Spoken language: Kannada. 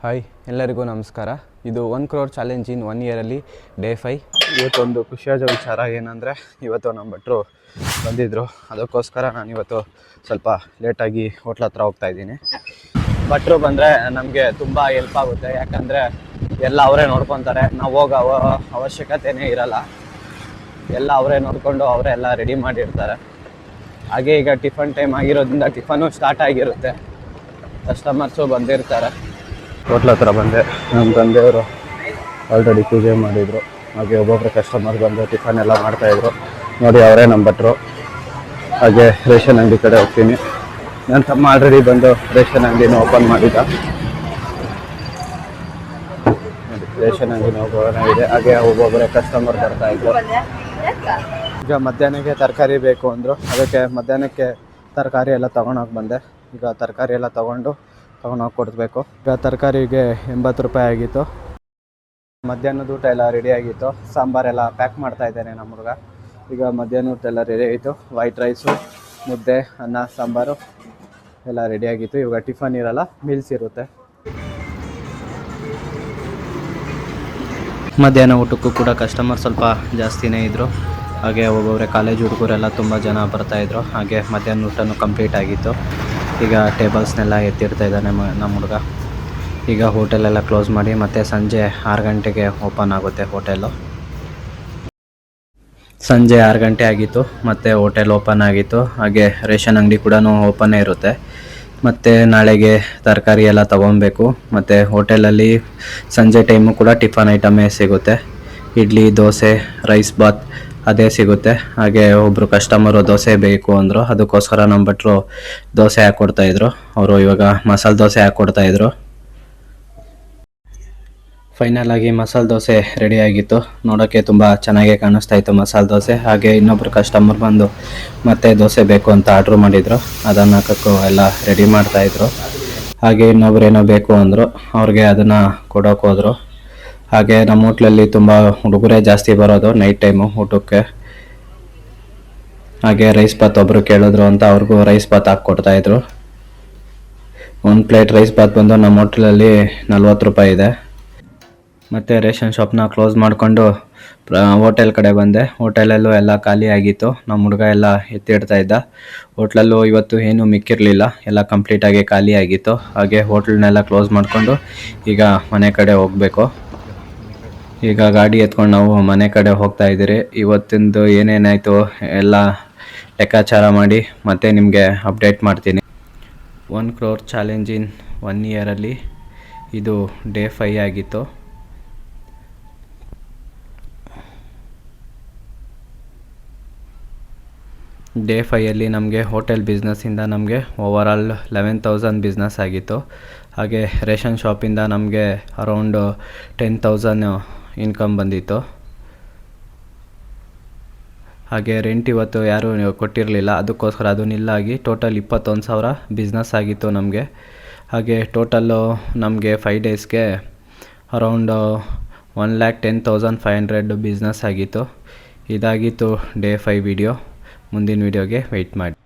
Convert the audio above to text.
ಹಾಯ್ ಎಲ್ಲರಿಗೂ ನಮಸ್ಕಾರ. ಇದು 1 crore ಚಾಲೆಂಜ್ ಇನ್ 1 ಇಯರಲ್ಲಿ ಡೇ 5. ಇವತ್ತೊಂದು ಖುಷಿಯಾದ ವಿಚಾರ ಏನಂದರೆ, ಇವತ್ತು ನಮ್ಮ ಭಟ್ರು ಬಂದಿದ್ದರು. ಅದಕ್ಕೋಸ್ಕರ ನಾನು ಇವತ್ತು ಸ್ವಲ್ಪ ಲೇಟಾಗಿ ಹೋಟ್ಲ್ ಹತ್ರ ಹೋಗ್ತಾಯಿದ್ದೀನಿ. ಭಟ್ರು ಬಂದರೆ ನಮಗೆ ತುಂಬ ಹೆಲ್ಪ್ ಆಗುತ್ತೆ, ಯಾಕಂದರೆ ಎಲ್ಲ ಅವರೇ ನೋಡ್ಕೊತಾರೆ. ನಾವು ಹೋಗೋ ಅವಶ್ಯಕತೆಯೇ ಇರಲ್ಲ. ಎಲ್ಲ ಅವರೇ ನೋಡಿಕೊಂಡು ಅವರೇ ಎಲ್ಲ ರೆಡಿ ಮಾಡಿರ್ತಾರೆ. ಹಾಗೆ ಈಗ ಟಿಫನ್ ಟೈಮ್ ಆಗಿರೋದ್ರಿಂದ ಟಿಫನು ಸ್ಟಾರ್ಟ್ ಆಗಿರುತ್ತೆ, ಕಸ್ಟಮರ್ಸು ಬಂದಿರ್ತಾರೆ. ಹೋಟ್ಲ್ ಹತ್ರ ಬಂದೆ. ನಮ್ಮ ತಂದೆಯವರು ಆಲ್ರೆಡಿ ಪೂಜೆ ಮಾಡಿದರು. ಹಾಗೆ ಒಬ್ಬೊಬ್ಬರು ಕಸ್ಟಮರ್ ಬಂದು ಟಿಫನ್ ಎಲ್ಲ ಮಾಡ್ತಾಯಿದ್ರು. ನೋಡಿ, ಅವರೇ ನಮ್ಮ ಭಟ್ರು. ಹಾಗೆ ರೇಷನ್ ಅಂಗಡಿ ಕಡೆ ಹೋಗ್ತೀನಿ. ನನ್ನ ತಮ್ಮ ಆಲ್ರೆಡಿ ಬಂದು ರೇಷನ್ ಅಂಗಡಿನ ಓಪನ್ ಮಾಡಿದ್ದ. ರೇಷನ್ ಅಂಗಡಿನ ಓಪನ್ ಇದೆ. ಹಾಗೆ ಒಬ್ಬೊಬ್ಬರೇ ಕಸ್ಟಮರ್ ಬರ್ತಾಯಿದ್ರು. ಈಗ ಮಧ್ಯಾಹ್ನಕ್ಕೆ ತರಕಾರಿ ಬೇಕು ಅಂದರು. ಅದಕ್ಕೆ ಮಧ್ಯಾಹ್ನಕ್ಕೆ ತರಕಾರಿ ಎಲ್ಲ ತೊಗೊಂಡೋಗಿ ಬಂದೆ. ಈಗ ತರಕಾರಿ ಎಲ್ಲ ತೊಗೊಂಡೋಗಿ ಕೊಡಬೇಕು. ಈಗ ತರಕಾರಿಗೆ 80 ರೂಪಾಯಿ ಆಗಿತ್ತು. ಮಧ್ಯಾಹ್ನದ ಊಟ ಎಲ್ಲ ರೆಡಿ ಆಗಿತ್ತು. ಸಾಂಬಾರೆಲ್ಲ ಪ್ಯಾಕ್ ಮಾಡ್ತಾ ಇದ್ದೇನೆ ನಮ್ಮ ಹುಡುಗ. ಈಗ ಮಧ್ಯಾಹ್ನ ಊಟ ಎಲ್ಲ ರೆಡಿ ಆಯಿತು. ವೈಟ್ ರೈಸು, ಮುದ್ದೆ, ಅನ್ನ, ಸಾಂಬಾರು ಎಲ್ಲ ರೆಡಿ ಆಗಿತ್ತು. ಇವಾಗ ಟಿಫನ್ ಇರಲ್ಲ, ಮೀಲ್ಸ್ ಇರುತ್ತೆ. ಮಧ್ಯಾಹ್ನ ಊಟಕ್ಕೂ ಕೂಡ ಕಸ್ಟಮರ್ ಸ್ವಲ್ಪ ಜಾಸ್ತಿನೇ ಇದ್ದರು. ಹಾಗೆ ಒಬ್ಬೊಬ್ಬರೇ ಕಾಲೇಜ್ ಹುಡುಗರೆಲ್ಲ ತುಂಬ ಜನ ಬರ್ತಾಯಿದ್ರು. ಹಾಗೆ ಮಧ್ಯಾಹ್ನ ಊಟನೂ ಕಂಪ್ಲೀಟ್ ಆಗಿತ್ತು. ಈಗ ಟೇಬಲ್ಸ್ನೆಲ್ಲ ಎತ್ತಿಡ್ತಾ ಇದ್ದಾನೆ ನಮ್ಮ ಹುಡುಗ. ಈಗ ಹೋಟೆಲೆಲ್ಲ ಕ್ಲೋಸ್ ಮಾಡಿ ಮತ್ತೆ ಸಂಜೆ 6 ಗಂಟೆಗೆ ಓಪನ್ ಆಗುತ್ತೆ ಹೋಟೆಲು. ಸಂಜೆ 6 ಗಂಟೆ ಆಗಿತ್ತು, ಮತ್ತು ಹೋಟೆಲ್ ಓಪನ್ ಆಗಿತ್ತು. ಹಾಗೆ ರೇಷನ್ ಅಂಗಡಿ ಕೂಡ ಓಪನ್ನೇ ಇರುತ್ತೆ. ಮತ್ತು ನಾಳೆಗೆ ತರಕಾರಿ ಎಲ್ಲ ತೊಗೊಬೇಕು. ಮತ್ತು ಹೋಟೆಲಲ್ಲಿ ಸಂಜೆ ಟೈಮು ಕೂಡ ಟಿಫನ್ ಐಟಮೇ ಸಿಗುತ್ತೆ. ಇಡ್ಲಿ, ದೋಸೆ, ರೈಸ್ ಬಾತ್ ಅದೇ ಸಿಗುತ್ತೆ. ಹಾಗೆ ಒಬ್ಬರು ಕಸ್ಟಮರು ದೋಸೆ ಬೇಕು ಅಂದರು. ಅದಕ್ಕೋಸ್ಕರ ನಮ್ಮ ಭಟ್ರು ದೋಸೆ ಹಾಕ್ಕೊಡ್ತಾಯಿದ್ರು. ಅವರು ಇವಾಗ ಮಸಾಲೆ ದೋಸೆ ಹಾಕ್ಕೊಡ್ತಾಯಿದ್ರು. ಫೈನಲ್ ಆಗಿ ಮಸಾಲೆ ದೋಸೆ ರೆಡಿಯಾಗಿತ್ತು. ನೋಡೋಕ್ಕೆ ತುಂಬ ಚೆನ್ನಾಗೇ ಕಾಣಿಸ್ತಾ ಇತ್ತು ಮಸಾಲೆ ದೋಸೆ. ಹಾಗೆ ಇನ್ನೊಬ್ಬರು ಕಸ್ಟಮರ್ ಬಂದು ಮತ್ತೆ ದೋಸೆ ಬೇಕು ಅಂತ ಆರ್ಡ್ರ್ ಮಾಡಿದರು. ಅದನ್ನು ಹಾಕೋಕ್ಕೂ ಎಲ್ಲ ರೆಡಿ ಮಾಡ್ತಾಯಿದ್ರು. ಹಾಗೆ ಇನ್ನೊಬ್ರು ಏನೋ ಬೇಕು ಅಂದರು, ಅವ್ರಿಗೆ ಅದನ್ನು ಕೊಡೋಕೆ ಹೋದರು. ಹಾಗೆ ನಮ್ಮ ಹೋಟ್ಲಲ್ಲಿ ತುಂಬ ಹುಡುಗರೇ ಜಾಸ್ತಿ ಬರೋದು ನೈಟ್ ಟೈಮು ಊಟಕ್ಕೆ. ಹಾಗೆ ರೈಸ್ ಬಾತ್ ಒಬ್ಬರು ಕೇಳಿದ್ರು ಅಂತ ಅವ್ರಿಗೂ ರೈಸ್ ಬಾತ್ ಹಾಕ್ಕೊಡ್ತಾಯಿದ್ರು. 1 ಪ್ಲೇಟ್ ರೈಸ್ ಬಾತ್ ಬಂದು ನಮ್ಮ ಹೋಟ್ಲಲ್ಲಿ 40 ರೂಪಾಯಿ ಇದೆ. ಮತ್ತು ರೇಷನ್ ಶಾಪ್ನ ಕ್ಲೋಸ್ ಮಾಡಿಕೊಂಡು ಹೋಟೆಲ್ ಕಡೆ ಬಂದೆ. ಹೋಟೆಲಲ್ಲೂ ಎಲ್ಲ ಖಾಲಿ ಆಗಿತ್ತು. ನಮ್ಮ ಹುಡುಗ ಎಲ್ಲ ಎತ್ತಿಡ್ತಾ ಇದ್ದ. ಹೋಟ್ಲಲ್ಲೂ ಇವತ್ತು ಏನೂ ಮಿಕ್ಕಿರಲಿಲ್ಲ, ಎಲ್ಲ ಕಂಪ್ಲೀಟಾಗಿ ಖಾಲಿ ಆಗಿತ್ತು. ಹಾಗೆ ಹೋಟ್ಲನ್ನೆಲ್ಲ ಕ್ಲೋಸ್ ಮಾಡಿಕೊಂಡು ಈಗ ಮನೆ ಕಡೆ ಹೋಗಬೇಕು. ಈಗ ಗಾಡಿ ಎತ್ಕೊಂಡು ನಾವು ಮನೆ ಕಡೆ ಹೋಗ್ತಾ ಇದ್ದೀರಿ. ಇವತ್ತಿಂದು ಏನೇನಾಯಿತು ಎಲ್ಲ ಲೆಕ್ಕಾಚಾರ ಮಾಡಿ ಮತ್ತೆ ನಿಮಗೆ ಅಪ್ಡೇಟ್ ಮಾಡ್ತೀನಿ. 1 crore ಚಾಲೆಂಜ್ ಇನ್ 1 ಇಯರಲ್ಲಿ ಇದು ಡೇ 5 ಆಗಿತ್ತು. ಡೇ 5ಅಲ್ಲಿ ನಮಗೆ ಹೋಟೆಲ್ ಬಿಸ್ನೆಸ್ಸಿಂದ ನಮಗೆ ಓವರಾಲ್ 11,000 ಬಿಸ್ನೆಸ್ ಆಗಿತ್ತು. ಹಾಗೆ ರೇಷನ್ ಶಾಪಿಂದ ನಮಗೆ ಅರೌಂಡ್ 10,000 ಇನ್ಕಮ್ ಬಂದಿತ್ತು. ಹಾಗೆ ರೆಂಟ್ ಇವತ್ತು ಯಾರೂ ಕೊಟ್ಟಿರಲಿಲ್ಲ, ಅದಕ್ಕೋಸ್ಕರ ಅದು ನಿಲ್ಲಾಗಿ ಟೋಟಲ್ 21,000 ಬಿಸ್ನೆಸ್ ಆಗಿತ್ತು ನಮಗೆ. ಹಾಗೆ ಟೋಟಲ್ಲು ನಮಗೆ 5 ಡೇಸ್ಗೆ ಅರೌಂಡ್ 1,10,500 ಬಿಸ್ನೆಸ್ ಆಗಿತ್ತು. ಇದಾಗಿತ್ತು ಡೇ 5 ವಿಡಿಯೋ. ಮುಂದಿನ ವಿಡಿಯೋಗೆ ವೆಯ್ಟ್ ಮಾಡಿ.